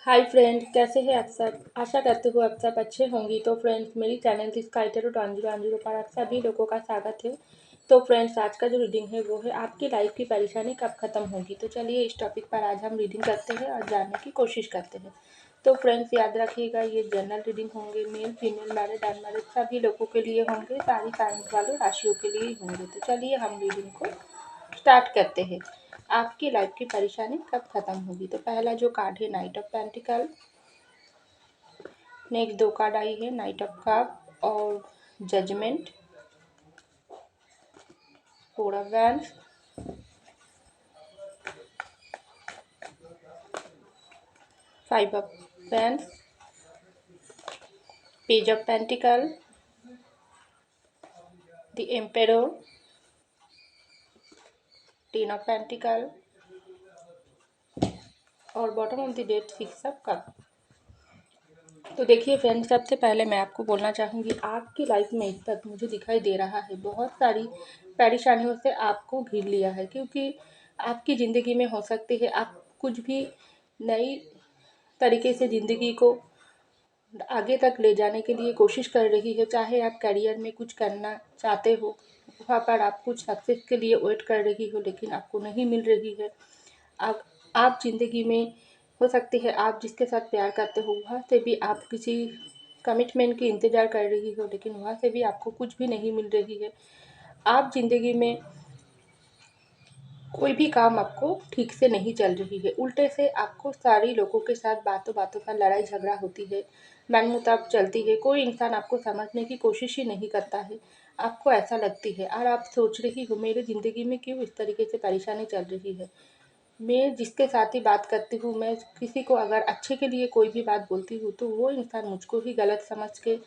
Hi friend, कैसे हैं आप सब। आशा करते हो आप सब अच्छे होंगी। तो फ्रेंड्स, मेरी चैनल स्काइटर टांजीरो पर आप सभी लोगों का स्वागत है। तो फ्रेंड्स, आज का जो रीडिंग है वो है आपकी लाइफ की परेशानी कब खत्म होगी। तो चलिए इस टॉपिक पर आज हम रीडिंग करते हैं और जानने की कोशिश करते हैं। तो फ्रेंड्स, याद रखिएगा ये जनरल रीडिंग होंगे। मेल फीमेल मैरिड अनमैरिड सभी लोगों के लिए होंगे। सारी साइंस वालों राशियों के लिए होंगे। तो चलिए हम रीडिंग को स्टार्ट करते हैं। आपकी लाइफ की परेशानी कब खत्म होगी। तो पहला जो कार्ड है नाइट ऑफ पेंटिकल। नेक्स्ट दो कार्ड आई है नाइट ऑफ कप और judgement, four of wands, five of wands, page of pentacle, the emperor, ten of pentacle और bottom of the deck six of cup. तो देखिए friends, सबसे पहले मैं आपको बोलना चाहूँगी आपकी लाइफ में इस तक मुझे दिखाई दे रहा है बहुत सारी परेशानियों से आपको घिर लिया है। क्योंकि आपकी ज़िंदगी में हो सकती है आप कुछ भी नई तरीके से ज़िंदगी को आगे तक ले जाने के लिए कोशिश कर रही है। चाहे आप करियर में कुछ करना चाहते हो, वहाँ पर आप कुछ सक्सेस के लिए वेट कर रही हो लेकिन आपको नहीं मिल रही है। आप ज़िंदगी में हो सकती है आप जिसके साथ प्यार करते हो वहाँ से भी आप किसी कमिटमेंट की इंतज़ार कर रही हो लेकिन वहाँ से भी आपको कुछ भी नहीं मिल रही है। आप ज़िंदगी में कोई भी काम आपको ठीक से नहीं चल रही है। उल्टे से आपको सारी लोगों के साथ बातों बातों पर लड़ाई झगड़ा होती है, मनमुटाव चलती है। कोई इंसान आपको समझने की कोशिश ही नहीं करता है। आपको ऐसा लगती है और आप सोच रही हो मेरी ज़िंदगी में क्यों इस तरीके से परेशानी चल रही है। मैं जिसके साथ ही बात करती हूँ, मैं किसी को अगर अच्छे के लिए कोई भी बात बोलती हूँ तो वो इंसान मुझको ही गलत समझ के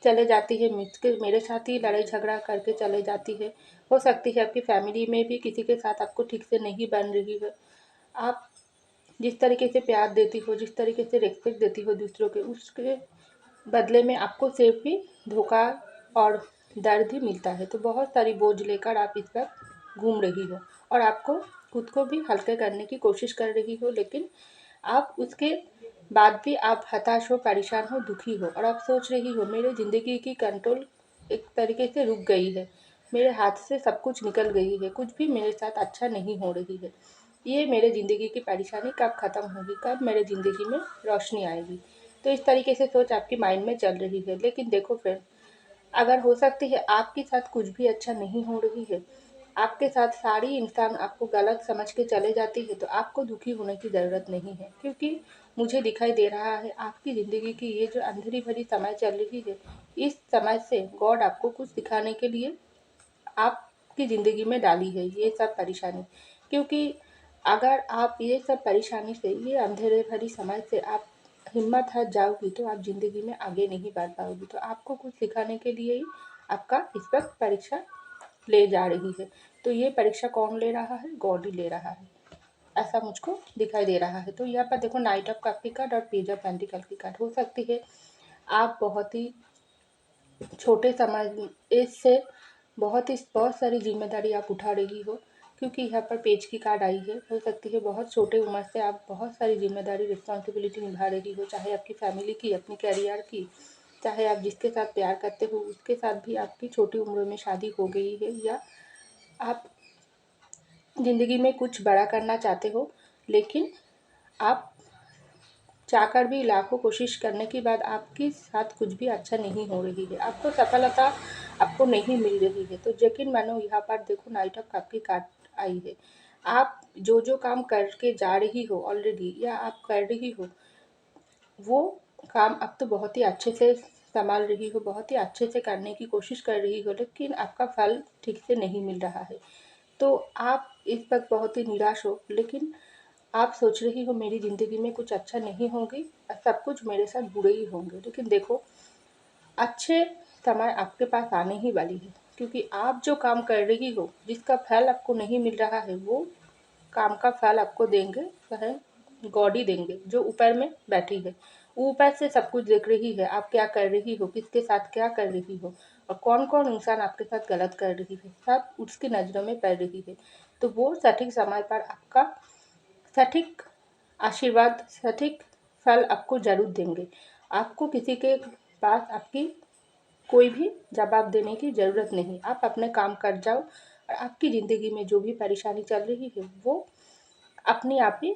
चले जाती है, मुझके मेरे साथ ही लड़ाई झगड़ा करके चले जाती है। हो सकती है आपकी फैमिली में भी किसी के साथ आपको ठीक से नहीं बन रही है। आप जिस तरीके से प्यार देती हो, जिस तरीके से रिस्पेक्ट देती हो दूसरों के, उसके बदले में आपको सिर्फ भी धोखा और दर्द ही मिलता है। तो बहुत सारी बोझ लेकर आप इस वक्त घूम रही हो और आपको खुद को भी हल्के करने की कोशिश कर रही हो, लेकिन आप उसके बाद भी आप हताश हो, परेशान हो, दुखी हो और आप सोच रही हो मेरे ज़िंदगी की कंट्रोल एक तरीके से रुक गई है, मेरे हाथ से सब कुछ निकल गई है, कुछ भी मेरे साथ अच्छा नहीं हो रही है। ये मेरे ज़िंदगी की परेशानी कब ख़त्म होगी, कब मेरे ज़िंदगी में रोशनी आएगी। तो इस तरीके से सोच आपकी माइंड में चल रही है। लेकिन देखो फ्रेंड, अगर हो सकती है आपके साथ कुछ भी अच्छा नहीं हो रही है, आपके साथ सारी इंसान आपको गलत समझ के चले जाती है, तो आपको दुखी होने की ज़रूरत नहीं है। क्योंकि मुझे दिखाई दे रहा है आपकी ज़िंदगी की ये जो अंधेरी भरी समय चल रही है, इस समय से गॉड आपको कुछ सिखाने के लिए आपकी ज़िंदगी में डाली है ये सब परेशानी। क्योंकि अगर आप ये सब परेशानी से, ये अंधेरे भरी समय से आप हिम्मत हार जाओगी तो आप ज़िंदगी में आगे नहीं बढ़ पाओगी। तो आपको कुछ सिखाने के लिए ही आपका इस वक्त परीक्षा ले जा रही है। तो ये परीक्षा कौन ले रहा है, गॉड ही ले रहा है, ऐसा मुझको दिखाई दे रहा है। तो यहाँ पर देखो नाइट ऑफ कप की कार्ड और पेज ऑफ पेंटिकल की कार्ड। हो सकती है आप बहुत ही छोटे समय इससे बहुत सारी जिम्मेदारी आप उठा रही हो। क्योंकि यहाँ पर पेज की कार्ड आई है, हो सकती है बहुत छोटे उम्र से आप बहुत सारी जिम्मेदारी रिस्पॉन्सिबिलिटी निभा रही हो, चाहे आपकी फैमिली की, अपनी करियर की, चाहे आप जिसके साथ प्यार करते हो उसके साथ भी आपकी छोटी उम्र में शादी हो गई है, या आप ज़िंदगी में कुछ बड़ा करना चाहते हो लेकिन आप चाहकर भी लाखों कोशिश करने के बाद आपके साथ कुछ भी अच्छा नहीं हो रही है, आपको सफलता आपको नहीं मिल रही है। तो यकीन मानो यहाँ पर देखो नाइट ऑफ कप की कार्ड आई है। आप जो जो काम करके जा रही हो ऑलरेडी या आप कर रही हो, वो काम अब तो बहुत ही अच्छे से संभाल रही हो, बहुत ही अच्छे से करने की कोशिश कर रही हो, लेकिन आपका फल ठीक से नहीं मिल रहा है। तो आप इस वक्त बहुत ही निराश हो, लेकिन आप सोच रही हो मेरी ज़िंदगी में कुछ अच्छा नहीं होगी और सब कुछ मेरे साथ बुरे ही होंगे। लेकिन देखो, अच्छे समय आपके पास आने ही वाली है। क्योंकि आप जो काम कर रही हो, जिसका फल आपको नहीं मिल रहा है, वो काम का फल आपको देंगे वह गॉड ही देंगे, जो ऊपर में बैठी है। वो ऊपर से सब कुछ देख रही है, आप क्या कर रही हो, किसके साथ क्या कर रही हो और कौन कौन इंसान आपके साथ गलत कर रही है, सब उसकी नज़रों में पड़ रही है। तो वो सटीक समय पर आपका सटीक आशीर्वाद, सटीक फल आपको ज़रूर देंगे। आपको किसी के पास आपकी कोई भी जवाब देने की ज़रूरत नहीं। आप अपने काम कर जाओ और आपकी ज़िंदगी में जो भी परेशानी चल रही है वो अपने आप ही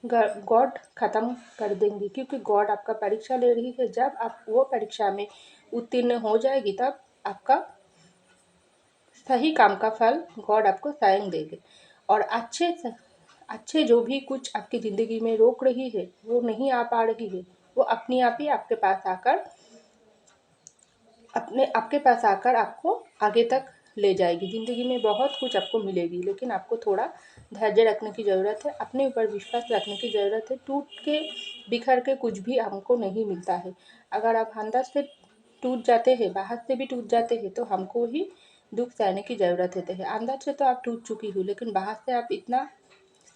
गॉड ख़त्म कर देंगे, क्योंकि गॉड आपका परीक्षा ले रही है। जब आप वो परीक्षा में उत्तीर्ण हो जाएगी तब आपका सही काम का फल गॉड आपको स्वयं देंगे। और अच्छे जो भी कुछ आपकी ज़िंदगी में रोक रही है, वो नहीं आ पा रही है, वो अपने आप ही आपके पास आकर आपको आगे तक ले जाएगी। ज़िंदगी में बहुत कुछ आपको मिलेगी, लेकिन आपको थोड़ा धैर्य रखने की ज़रूरत है, अपने ऊपर विश्वास रखने की ज़रूरत है। टूट के बिखर के कुछ भी हमको नहीं मिलता है। अगर आप अंदर से टूट जाते हैं, बाहर से भी टूट जाते हैं, तो हमको ही दुःख सहने की ज़रूरत होती है। अंदर से तो आप टूट चुकी हो, लेकिन बाहर से आप इतना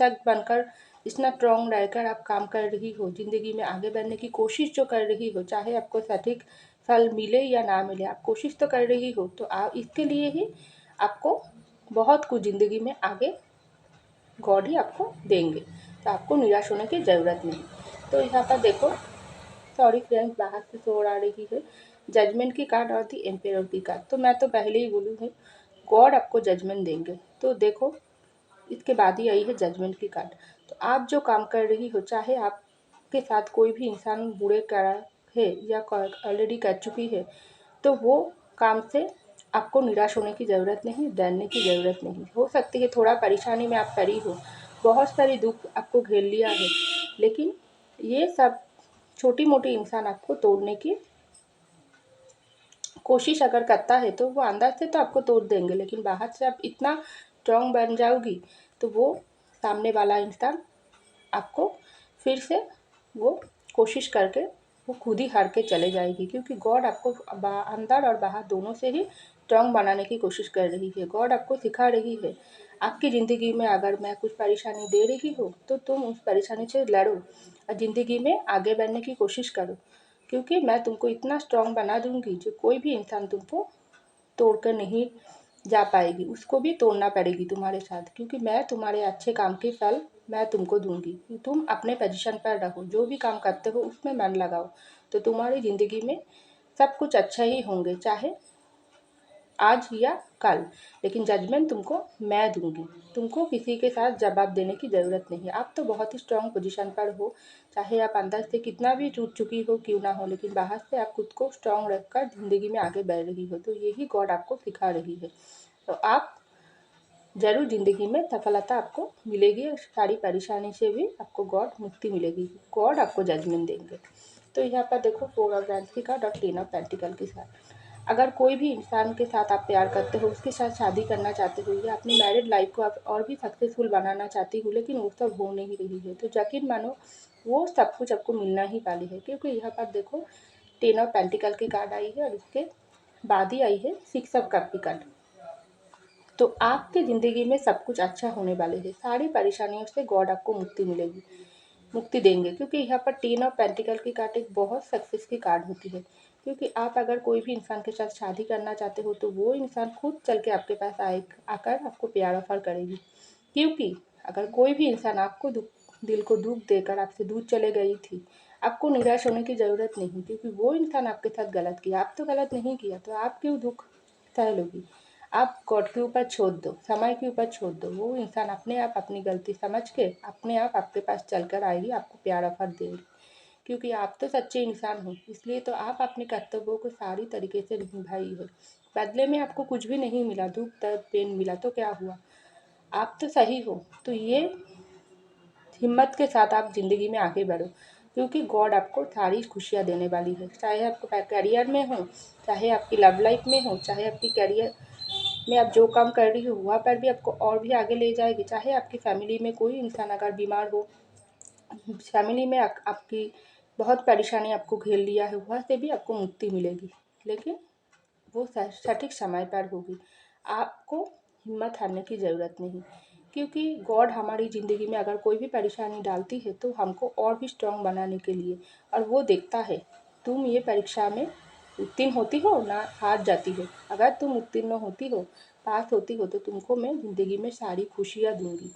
सख्त बनकर, इतना स्ट्रॉन्ग रहकर आप काम कर रही हो, ज़िंदगी में आगे बढ़ने की कोशिश जो कर रही हो, चाहे आपको सटीक फल मिले या ना मिले, आप कोशिश तो कर रही हो। तो आप इसके लिए ही आपको बहुत कुछ ज़िंदगी में आगे गॉड ही आपको देंगे, तो आपको निराश होने की ज़रूरत नहीं। तो यहाँ पर देखो, सॉरी फ्रेंड्स, बाहर से शोर आ रही है। जजमेंट की कार्ड और थी एम्पेयर की कार्ड। तो मैं तो पहले ही बोलूँ हूँ, गॉड आपको जजमेंट देंगे। तो देखो, इसके बाद ही आई है जजमेंट की कार्ड। तो आप जो काम कर रही हो, चाहे आपके साथ कोई भी इंसान बुरे करा है या ऑलरेडी कर चुकी है, तो वो काम से आपको निराश होने की ज़रूरत नहीं, डरने की ज़रूरत नहीं। हो सकती है थोड़ा परेशानी में आप पड़ी हो, बहुत सारी दुख आपको घेर लिया है, लेकिन ये सब छोटी मोटी इंसान आपको तोड़ने की कोशिश अगर करता है, तो वो अंदर से तो आपको तोड़ देंगे, लेकिन बाहर से आप इतना स्ट्रॉन्ग बन जाओगी, तो वो सामने वाला इंसान आपको फिर से वो कोशिश करके वो खुद ही हार के चले जाएगी, क्योंकि गॉड आपको अंदर और बाहर दोनों से ही स्ट्रॉन्ग बनाने की कोशिश कर रही है। गॉड आपको सिखा रही है, आपकी ज़िंदगी में अगर मैं कुछ परेशानी दे रही हूँ, तो तुम उस परेशानी से लड़ो और ज़िंदगी में आगे बढ़ने की कोशिश करो, क्योंकि मैं तुमको इतना स्ट्रॉन्ग बना दूंगी जो कोई भी इंसान तुमको तोड़ कर नहीं जा पाएगी, उसको भी तोड़ना पड़ेगी तुम्हारे साथ, क्योंकि मैं तुम्हारे अच्छे काम के फल मैं तुमको दूंगी। तुम अपने पोजीशन पर रहो, जो भी काम करते हो उसमें मन लगाओ, तो तुम्हारी ज़िंदगी में सब कुछ अच्छा ही होंगे, चाहे आज या कल। लेकिन जजमेंट तुमको मैं दूंगी, तुमको किसी के साथ जवाब देने की ज़रूरत नहीं है। आप तो बहुत ही स्ट्रॉन्ग पोजीशन पर हो, चाहे आप अंदर से कितना भी टूट चुकी हो क्यों ना हो, लेकिन बाहर से आप खुद को स्ट्रॉन्ग रखकर ज़िंदगी में आगे बढ़ रही हो। तो यही गॉड आपको सिखा रही है। तो आप ज़रूर ज़िंदगी में सफलता आपको मिलेगी, और सारी परेशानी से भी आपको गॉड मुक्ति मिलेगी। गॉड आपको जजमेंट देंगे। तो यहाँ पर देखो, 4 ऑफ वैंड्स की कार्ड और 10 ऑफ पेंटिकल के साथ, अगर कोई भी इंसान के साथ आप प्यार करते हो, उसके साथ शादी करना चाहते हो, या अपनी मैरिड लाइफ को आप और भी सक्सेसफुल बनाना चाहती हो, लेकिन वो सब हो नहीं रही है, तो यकीन मानो वो सब कुछ आपको मिलना ही वाली है। क्योंकि यहाँ पर देखो, 10 ऑफ पेंटिकल की कार्ड आई है और उसके बाद ही आई है 6 ऑफ कप की कार्ड। तो आपकी ज़िंदगी में सब कुछ अच्छा होने वाले है, सारी परेशानियों से गॉड आपको मुक्ति मिलेगी, मुक्ति देंगे। क्योंकि यहाँ पर 10 ऑफ पेंटिकल की कार्ड एक बहुत सक्सेस की कार्ड होती है। क्योंकि आप अगर कोई भी इंसान के साथ शादी करना चाहते हो, तो वो इंसान खुद चल के आपके पास आकर आपको प्यार ऑफर करेगी। क्योंकि अगर कोई भी इंसान आपको दिल को दुख देकर आपसे दूर चले गई थी, आपको निराश होने की ज़रूरत नहीं, क्योंकि वो इंसान आपके साथ गलत किया, आप तो गलत नहीं किया, तो आप क्यों दुख सह लोगी। आप गॉड के ऊपर छोड़ दो, समय के ऊपर छोड़ दो, वो इंसान अपने आप अपनी गलती समझ के अपने आप आपके पास चलकर आएगी, आपको प्यार ऑफर देगी। क्योंकि आप तो सच्चे इंसान हो, इसलिए तो आप अपने कर्तव्यों को सारी तरीके से निभाई है। बदले में आपको कुछ भी नहीं मिला, दुख दर्द पेन मिला, तो क्या हुआ, आप तो सही हो। तो ये हिम्मत के साथ आप ज़िंदगी में आगे बढ़ो, क्योंकि गॉड आपको सारी खुशियाँ देने वाली है। चाहे आपको करियर में हो, चाहे आपकी लव लाइफ में हो, चाहे आपकी करियर में आप जो काम कर रही हो वहाँ पर भी आपको और भी आगे ले जाएगी। चाहे आपकी फैमिली में कोई इंसान अगर बीमार हो, फैमिली में आपकी बहुत परेशानी आपको घेर लिया है, वहाँ से भी आपको मुक्ति मिलेगी, लेकिन वो सटीक समय पर होगी। आपको हिम्मत हारने की ज़रूरत नहीं, क्योंकि गॉड हमारी ज़िंदगी में अगर कोई भी परेशानी डालती है, तो हमको और भी स्ट्रॉन्ग बनाने के लिए, और वो देखता है तुम ये परीक्षा में उत्तीर्ण होती हो ना हार जाती हो। अगर तुम उत्तीर्ण होती हो, पास होती हो, तो तुमको मैं ज़िंदगी में सारी खुशियाँ दूंगी,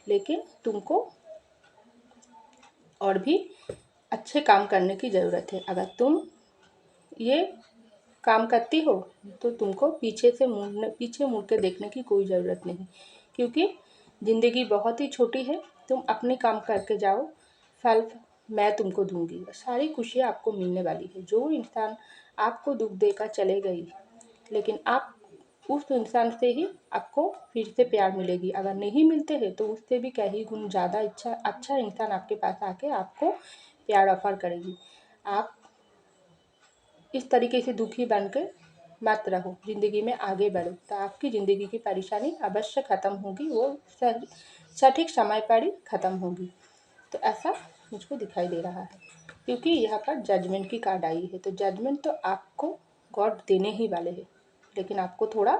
लेकिन तुमको और भी अच्छे काम करने की ज़रूरत है। अगर तुम ये काम करती हो तो तुमको पीछे मुड़ के देखने की कोई ज़रूरत नहीं, क्योंकि ज़िंदगी बहुत ही छोटी है। तुम अपने काम करके जाओ, फल मैं तुमको दूंगी। सारी खुशियाँ आपको मिलने वाली है। जो इंसान आपको दुख देकर चले गई, लेकिन आप उस इंसान से ही आपको फिर से प्यार मिलेगी। अगर नहीं मिलते हैं तो उससे भी कहीं गुण ज़्यादा अच्छा इंसान आपके पास आके आपको प्यार ऑफर करेगी। आप इस तरीके से दुखी बन के मत रहो, ज़िंदगी में आगे बढ़ो, तो आपकी ज़िंदगी की परेशानी अवश्य ख़त्म होगी। वो सटीक समय पर ही ख़त्म होगी। तो ऐसा मुझको दिखाई दे रहा है, क्योंकि यहाँ पर जजमेंट की कार्ड आई है। तो जजमेंट तो आपको गॉड देने ही वाले हैं, लेकिन आपको थोड़ा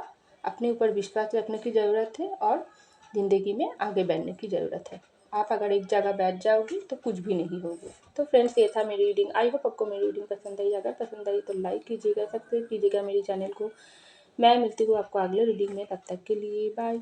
अपने ऊपर विश्वास रखने की ज़रूरत है और ज़िंदगी में आगे बढ़ने की ज़रूरत है। आप अगर एक जगह बैठ जाओगी तो कुछ भी नहीं होगा। तो फ्रेंड्स, ये था मेरी रीडिंग। आई होप आपको मेरी रीडिंग पसंद आई। अगर पसंद आई तो लाइक कीजिएगा, सब्सक्राइब कीजिएगा मेरे चैनल को। मैं मिलती हूँ आपको अगले रीडिंग में। तब तक के लिए बाय।